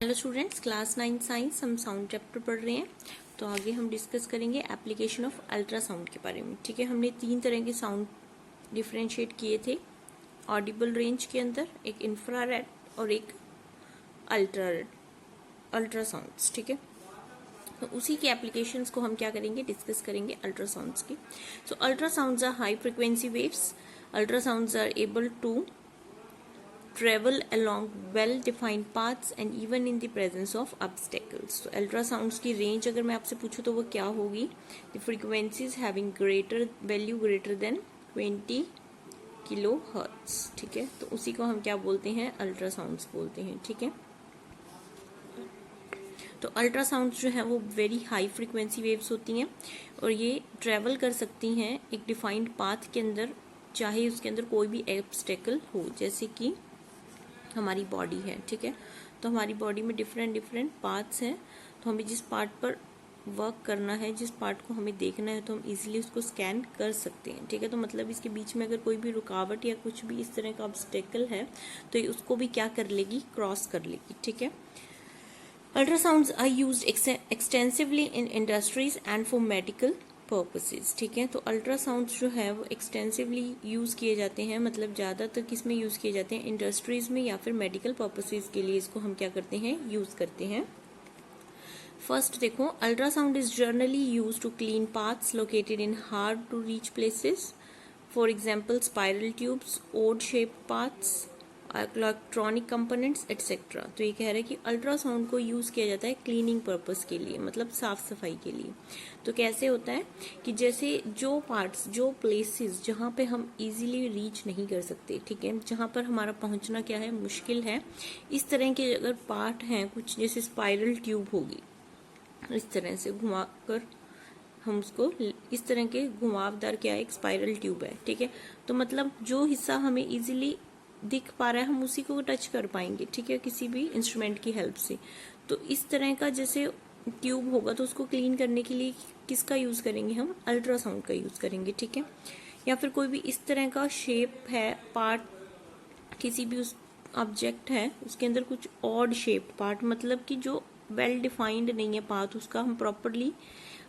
Hello students, class 9 science हम sound chapter पढ़ रहे हैं। तो आगे हम डिस्कस करेंगे एप्लीकेशन ऑफ अल्ट्रासाउंड के बारे में। ठीक है, हमने 3 तरह के साउंड डिफरेंशिएट किए थे ऑडिबल रेंज के अंदर, एक इंफ्रारेड और एक अल्ट्रासाउंड्स। ठीक है, तो उसी के एप्लीकेशंस को हम क्या करेंगे, डिस्कस करेंगे अल्ट्रासाउंड्स की। So ultrasounds are high frequency waves. Ultrasounds are able to travel along well-defined paths and even in the presence of obstacles. So ultrasounds की range अगर मैं आपसे पूछूं तो वो क्या होगी? The frequencies having value greater than 20 kilohertz. ठीक है, तो उसी को हम क्या बोलते हैं, अल्ट्रासाउंड्स बोलते हैं। ठीक है, तो अल्ट्रासाउंड्स जो है वो वेरी हाई फ्रीक्वेंसी वेव्स होती हैं और ये ट्रेवल कर सकती हैं एक डिफाइंड पाथ के अंदर, चाहे उसके अंदर कोई भी ऑब्स्टेकल हो, जैसे कि हमारी बॉडी है। ठीक है, तो हमारी बॉडी में डिफरेंट पार्ट्स हैं, तो हमें जिस पार्ट पर वर्क करना है, जिस पार्ट को हमें देखना है, तो हम इजीली उसको स्कैन कर सकते हैं। ठीक है, तो मतलब इसके बीच में अगर कोई भी रुकावट या कुछ भी इस तरह का ऑब्स्टेकल है तो ये उसको भी क्या कर लेगी, क्रॉस कर लेगी। ठीक है, ultrasounds are used extensively in industries and for medical purposes. ठीक है, तो अल्ट्रासाउंड्स जो है वो एक्सटेंसिवली यूज किए जाते हैं, मतलब ज्यादातर किसमें यूज किए जाते हैं, इंडस्ट्रीज में या फिर मेडिकल पर्पसेस के लिए इसको हम क्या करते हैं, यूज करते हैं। फर्स्ट देखो, ultrasound is generally use to clean paths located in hard to reach places, for example spiral tubes, odd shape paths, electronic components etcetera. तो ये कह रहा है कि अल्ट्रासाउंड को यूज किया जाता है क्लीनिंग पर्पस के लिए, मतलब साफ सफाई के लिए। तो कैसे होता है कि जैसे जो पार्ट्स, जो प्लेसेस जहाँ पे हम इजीली रीच नहीं कर सकते, ठीक है, जहाँ पर हमारा पहुंचना क्या है, मुश्किल है, इस तरह के अगर पार्ट हैं कुछ, जैसे स्पाइरल ट्यूब होगी, इस तरह से घुमाकर हम उसको, इस तरह के घुमावदार क्या है, एक स्पाइरल ट्यूब है। ठीक है, तो मतलब जो हिस्सा हमें इजीली दिख पा रहा है हम उसी को टच कर पाएंगे। ठीक है, किसी भी इंस्ट्रूमेंट की हेल्प से। तो इस तरह का जैसे ट्यूब होगा तो उसको क्लीन करने के लिए किसका यूज करेंगे, हम अल्ट्रासाउंड का यूज करेंगे। ठीक है, या फिर कोई भी इस तरह का शेप है पार्ट, किसी भी उस ऑब्जेक्ट है उसके अंदर कुछ ऑड शेप पार्ट, मतलब कि जो वेल डिफाइंड नहीं है पाथ, उसका हम प्रॉपरली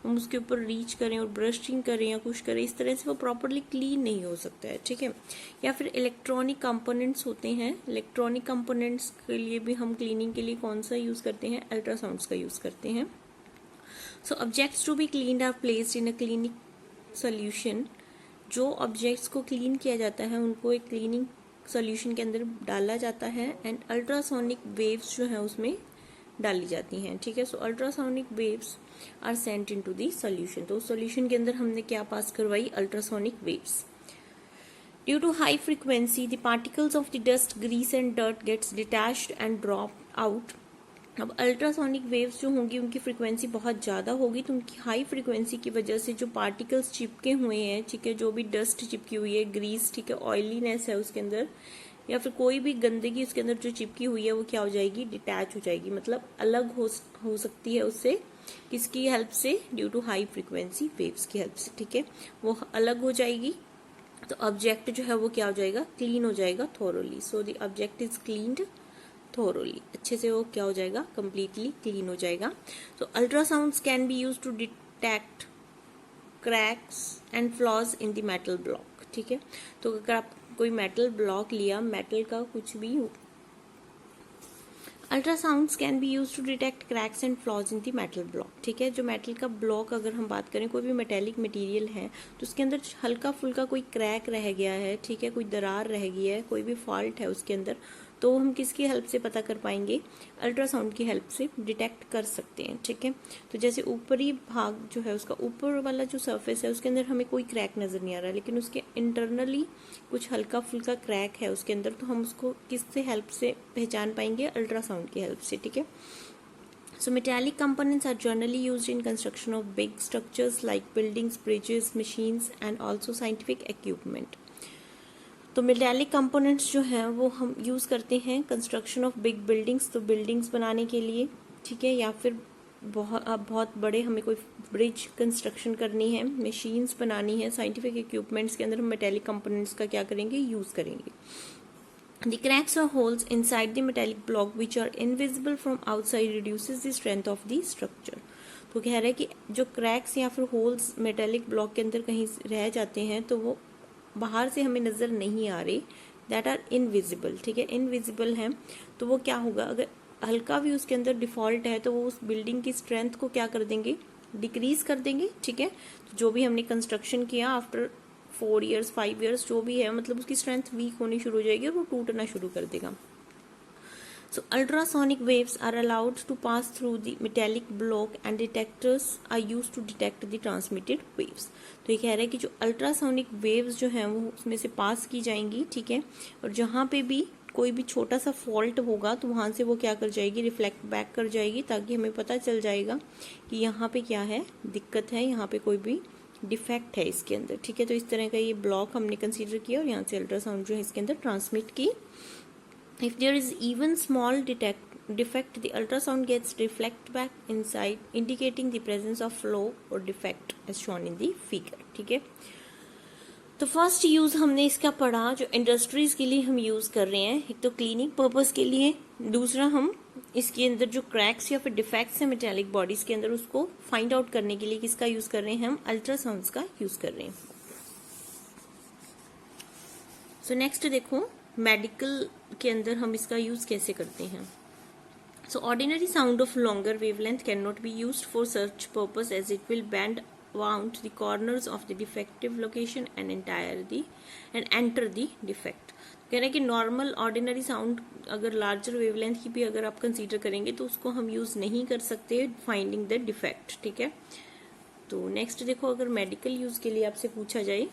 हम उसके ऊपर रीच करें और ब्रशिंग करें या कुछ करें, इस तरह से वो प्रॉपरली क्लीन नहीं हो सकता है। ठीक है, या फिर इलेक्ट्रॉनिक कंपोनेंट्स होते हैं, इलेक्ट्रॉनिक कंपोनेंट्स के लिए भी हम क्लीनिंग के लिए कौन सा यूज करते हैं, अल्ट्रासाउंड्स का यूज करते हैं। So objects to be cleaned are placed in a cleaning solution. जो ऑब्जेक्ट्स को क्लीन किया जाता है उनको एक क्लीनिंग सोल्यूशन के अंदर डाला जाता है एंड अल्ट्रासोनिक वेव्स जो है उसमें डाली जाती हैं। ठीक है, so ultrasonic waves are sent into the solution. तो सॉल्यूशन के अंदर हमने क्या पास करवाई, ultrasonic waves. Due to high frequency the particles of the dust, grease and dirt gets detached and drop out. अब अल्ट्रासोनिक वेव्स जो होंगी उनकी फ्रीक्वेंसी बहुत ज्यादा होगी, तो उनकी हाई फ्रीक्वेंसी की वजह से जो पार्टिकल्स चिपके हुए हैं, ठीक है, जो भी डस्ट चिपकी हुई है, ग्रीस, ठीक है, ऑयलीनेस है उसके अंदर, या फिर कोई भी गंदगी उसके अंदर जो चिपकी हुई है वो क्या हो जाएगी, डिटैच हो जाएगी, मतलब अलग हो सकती है उससे। किसकी हेल्प से, due to high frequency waves की हेल्प से। ठीक है, वो अलग हो जाएगी, तो ऑब्जेक्ट जो है वो क्या हो जाएगा, क्लीन हो जाएगा thoroughly. So the object is cleaned thoroughly, अच्छे से वो क्या हो जाएगा, कंप्लीटली क्लीन हो जाएगा। तो ultrasounds can be use to detect cracks and flaws in the metal block. ठीक है, तो अगर आप कोई मेटल ब्लॉक लिया, मेटल का कुछ भी, ultrasounds can be use to detect cracks and flaws in the metal block. ठीक है, जो मेटल का ब्लॉक अगर हम बात करें, कोई भी मेटेलिक मटेरियल है तो उसके अंदर हल्का फुल्का कोई क्रैक रह गया है, ठीक है, कोई दरार रह गई है, कोई भी फॉल्ट है उसके अंदर, तो हम किसकी हेल्प से पता कर पाएंगे, अल्ट्रासाउंड की हेल्प से डिटेक्ट कर सकते हैं। ठीक है, तो जैसे ऊपरी भाग जो है उसका, ऊपर वाला जो सरफेस है उसके अंदर हमें कोई क्रैक नजर नहीं आ रहा, लेकिन उसके इंटरनली कुछ हल्का फुल्का क्रैक है उसके अंदर, तो हम उसको किससे हेल्प से पहचान पाएंगे, अल्ट्रासाउंड की हेल्प से। ठीक है, so metallic components are generally used in construction of big structures like buildings, bridges, machines and also scientific equipment. तो मेटालिक कंपोनेंट्स जो हैं वो हम यूज करते हैं कंस्ट्रक्शन ऑफ बिग बिल्डिंग्स, तो बिल्डिंग्स बनाने के लिए, ठीक है, या फिर बहुत बड़े हमें कोई ब्रिज कंस्ट्रक्शन करनी है, मशीन्स बनानी है, साइंटिफिक इक्विपमेंट्स के अंदर हम मेटालिक कंपोनेंट्स का क्या करेंगे, यूज करेंगे। The cracks or holes inside the metallic block which are invisible from outside reduces the strength of the structure. तो कह रहा है कि जो क्रैक्स या फिर होल्स मेटेलिक ब्लॉक के अंदर कहीं रह जाते हैं तो वो बाहर से हमें नजर नहीं आ रहे, दैट आर इनविजिबल, ठीक है, इनविजिबल है। तो वो क्या होगा, अगर हल्का भी उसके अंदर डिफॉल्ट है तो वो उस बिल्डिंग की स्ट्रेंथ को क्या कर देंगे, डिक्रीज कर देंगे, ठीक है। तो जो भी हमने कंस्ट्रक्शन किया आफ्टर 4 years 5 years जो भी है, मतलब उसकी स्ट्रेंथ वीक होनी शुरू हो जाएगी और वो टूटना शुरू कर देगा। So ultrasonic waves are allowed to pass through the metallic block and detectors are used to detect the transmitted waves. तो ये कह रहा है कि जो अल्ट्रासोनिक वेव्स जो हैं वो उसमें से पास की जाएंगी, ठीक है, और जहाँ पे भी कोई भी छोटा सा फॉल्ट होगा तो वहां से वो क्या कर जाएगी, रिफ्लेक्ट बैक कर जाएगी, ताकि हमें पता चल जाएगा कि यहाँ पे क्या है, दिक्कत है, यहाँ पे कोई भी डिफेक्ट है इसके अंदर, ठीक है। तो इस तरह का ये ब्लॉक हमने कंसीडर किया और यहाँ से अल्ट्रासाउंड जो है इसके अंदर ट्रांसमिट की। If there is even small defect, the ultrasound gets reflect back inside, indicating the presence of flow or defect as shown in the figure, ठीक है। तो फर्स्ट यूज हमने इसका पढ़ा जो इंडस्ट्रीज के लिए हम यूज कर रहे हैं, एक तो क्लीनिंग पर्पस के लिए, दूसरा हम इसके अंदर जो क्रैक्स या फिर डिफेक्ट्स है मेटेलिक बॉडीज के अंदर उसको फाइंड आउट करने के लिए किसका यूज कर रहे हैं, हम अल्ट्रासाउंड्स का यूज कर रहे हैं। सो नेक्स्ट देखो मेडिकल के अंदर हम इसका यूज कैसे करते हैं। So ordinary sound of longer wavelength can not be used for search purpose as it will bend around the corners of the defective location and enter the defect। कह रहे हैं कि नॉर्मल ऑर्डिनरी साउंड अगर larger wavelength की भी अगर आप consider करेंगे तो उसको हम यूज नहीं कर सकते फाइंडिंग द डिफेक्ट, ठीक है। तो नेक्स्ट देखो अगर मेडिकल यूज के लिए आपसे पूछा जाए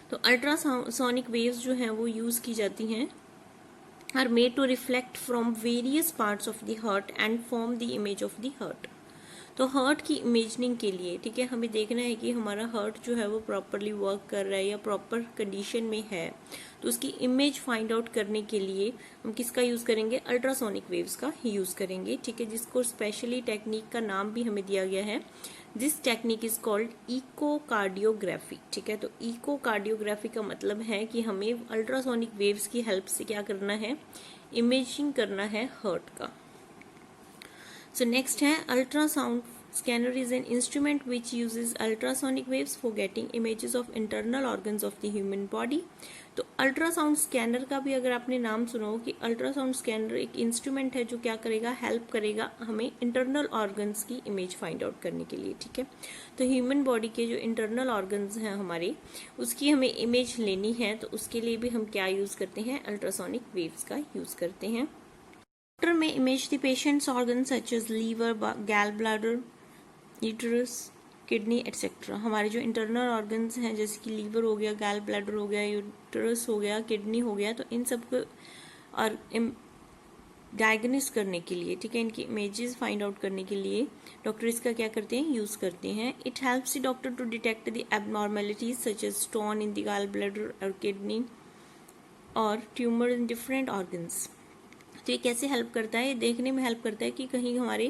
तो अल्ट्रासोनिक वेव्स जो हैं वो यूज की जाती हैं, are made to reflect from various parts of the heart and form the image of the heart. तो हार्ट की इमेजिंग के लिए, ठीक है, हमें देखना है कि हमारा हार्ट जो है वो प्रॉपरली वर्क कर रहा है या प्रॉपर कंडीशन में है, तो उसकी इमेज फाइंड आउट करने के लिए हम किसका यूज करेंगे, अल्ट्रासोनिक वेव्स का ही यूज करेंगे, ठीक है, जिसको स्पेशली टेक्निक का नाम भी हमें दिया गया है। This technique is called echocardiography, ठीक है। तो इकोकार्डियोग्राफी का मतलब है कि हमें अल्ट्रासोनिक वेव्स की हेल्प से क्या करना है, इमेजिंग करना है हार्ट का। So next है ultrasound scanner is an instrument which uses ultrasonic waves for getting images of internal organs of the human body। तो अल्ट्रासाउंड स्कैनर का भी अगर आपने नाम सुना हो कि अल्ट्रासाउंड स्कैनर एक इंस्ट्रूमेंट है जो क्या करेगा, हेल्प करेगा हमें इंटरनल ऑर्गन्स की इमेज फाइंड आउट करने के लिए, ठीक है। तो ह्यूमन बॉडी के जो इंटरनल ऑर्गन्स हैं हमारे, उसकी हमें इमेज लेनी है, तो उसके लिए भी हम क्या यूज करते हैं, अल्ट्रासोनिक वेव्स का यूज करते हैं। Doctor may image the patient's organ such as liver, gall bladder, uterus, kidney etcetera. हमारे जो इंटरनल ऑर्गन्स हैं जैसे कि लीवर हो गया, गैल ब्लैडर हो गया, यूटरस हो गया, किडनी हो गया, तो इन सब को और डायग्नोस करने के लिए, ठीक है, इनकी इमेजेस फाइंड आउट करने के लिए डॉक्टर इसका क्या करते हैं, यूज करते हैं। It helps the doctor to detect the abnormalities such as stone in the gall bladder और किडनी और ट्यूमर इन डिफरेंट ऑर्गन्स। तो ये कैसे हेल्प करता है, ये देखने में हेल्प करता है कि कहीं हमारे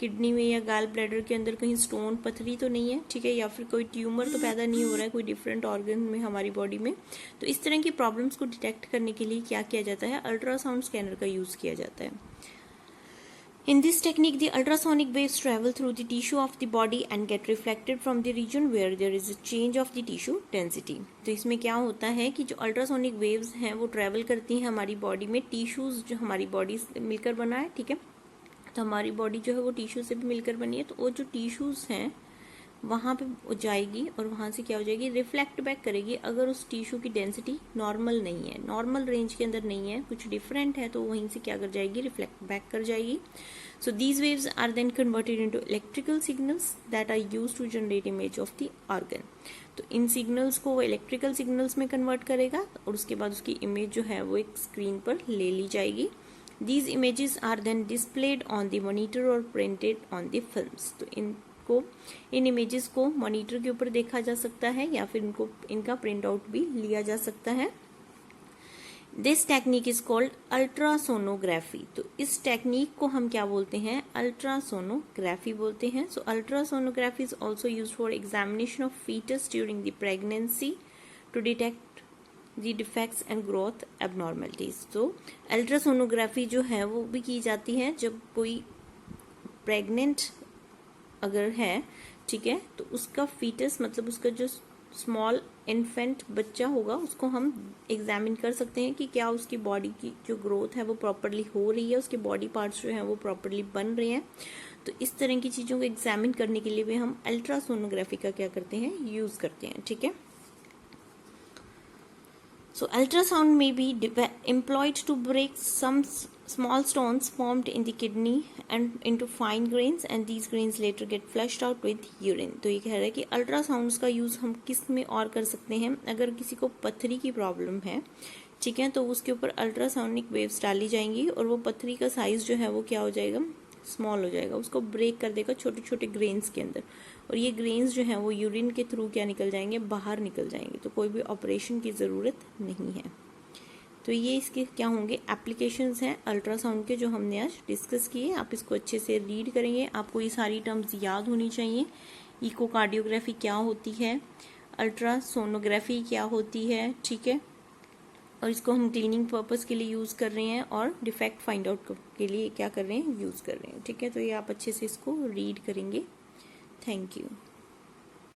किडनी में या गैल ब्लैडर के अंदर कहीं स्टोन पथरी तो नहीं है, ठीक है, या फिर कोई ट्यूमर तो पैदा नहीं हो रहा है कोई डिफरेंट ऑर्गन में हमारी बॉडी में। तो इस तरह की प्रॉब्लम्स को डिटेक्ट करने के लिए क्या किया जाता है, अल्ट्रासाउंड स्कैनर का यूज किया जाता है। In this technique, the ultrasonic waves travel through the tissue of the body and get reflected from the region where there is a change of the tissue density। तो इसमें क्या होता है कि जो अल्ट्रासोनिक वेव्स हैं वो ट्रेवल करती हैं हमारी बॉडी में, टिश्यूज जो हमारी बॉडी से मिलकर बना है, ठीक है, तो हमारी बॉडी जो है वो टिश्यू से भी मिलकर बनी है, तो वो जो टिश्यूज हैं वहाँ पे जाएगी और वहाँ से क्या हो जाएगी, रिफ्लेक्ट बैक करेगी। अगर उस टिश्यू की डेंसिटी नॉर्मल नहीं है, नॉर्मल रेंज के अंदर नहीं है, कुछ डिफरेंट है, तो वहीं से क्या कर जाएगी, रिफ्लेक्ट बैक कर जाएगी। So these waves are then converted into electrical signals that are used to generate image of the organ. तो इन सिग्नल्स को वो इलेक्ट्रिकल सिग्नल्स में कन्वर्ट करेगा और उसके बाद उसकी इमेज जो है वो एक स्क्रीन पर ले ली जाएगी। These images are then displayed on the monitor or printed on the films। तो इन इमेजेस को मॉनिटर के ऊपर देखा जा सकता है या फिर इनका प्रिंट आउट भी लिया जा सकता है। This technique is called ultrasonography. तो इस टेक्निक को हम क्या बोलते हैं, अल्ट्रासोनोग्राफी बोलते हैं। सो ultrasonography is also used for examination of fetus during the pregnancy to detect the defects and growth abnormalities. तो अल्ट्रासोनोग्राफी जो है वो भी की जाती है जब कोई प्रेग्नेंट अगर है, ठीक है, तो उसका फीटस मतलब उसका जो स्मॉल इन्फेंट बच्चा होगा उसको हम एग्जामिन कर सकते हैं कि क्या उसकी बॉडी की जो ग्रोथ है वो प्रॉपरली हो रही है, उसके बॉडी पार्ट्स जो हैं वो प्रॉपरली बन रहे हैं। तो इस तरह की चीज़ों को एग्जामिन करने के लिए भी हम अल्ट्रासोनोग्राफी का क्या करते हैं, यूज़ करते हैं, ठीक है। So ultrasound may be employed to break some small stones formed in the kidney and into fine grains, and these grains later get flushed out with urine। तो ये कह रहा है कि अल्ट्रासाउंड्स का यूज़ हम किस में और कर सकते हैं, अगर किसी को पथरी की प्रॉब्लम है, ठीक है, तो उसके ऊपर अल्ट्रासाउनिक वेव्स डाली जाएंगी और वो पथरी का साइज जो है वो क्या हो जाएगा, स्मॉल हो जाएगा, उसको ब्रेक कर देगा छोटे छोटे ग्रेन्स के अंदर, और ये ग्रेन्स जो हैं वो यूरिन के थ्रू क्या निकल जाएंगे, बाहर निकल जाएंगे। तो कोई भी ऑपरेशन की ज़रूरत नहीं है। तो ये इसके क्या होंगे, एप्लीकेशंस हैं अल्ट्रासाउंड के जो हमने आज डिस्कस किए। आप इसको अच्छे से रीड करेंगे, आपको ये सारी टर्म्स याद होनी चाहिए। इकोकार्डियोग्राफी क्या होती है, अल्ट्रासोनोग्राफी क्या होती है, ठीक है, और इसको हम क्लीनिंग पर्पस के लिए यूज़ कर रहे हैं और डिफेक्ट फाइंड आउट के लिए क्या कर रहे हैं, यूज़ कर रहे हैं, ठीक है। तो ये आप अच्छे से इसको रीड करेंगे। Thank you.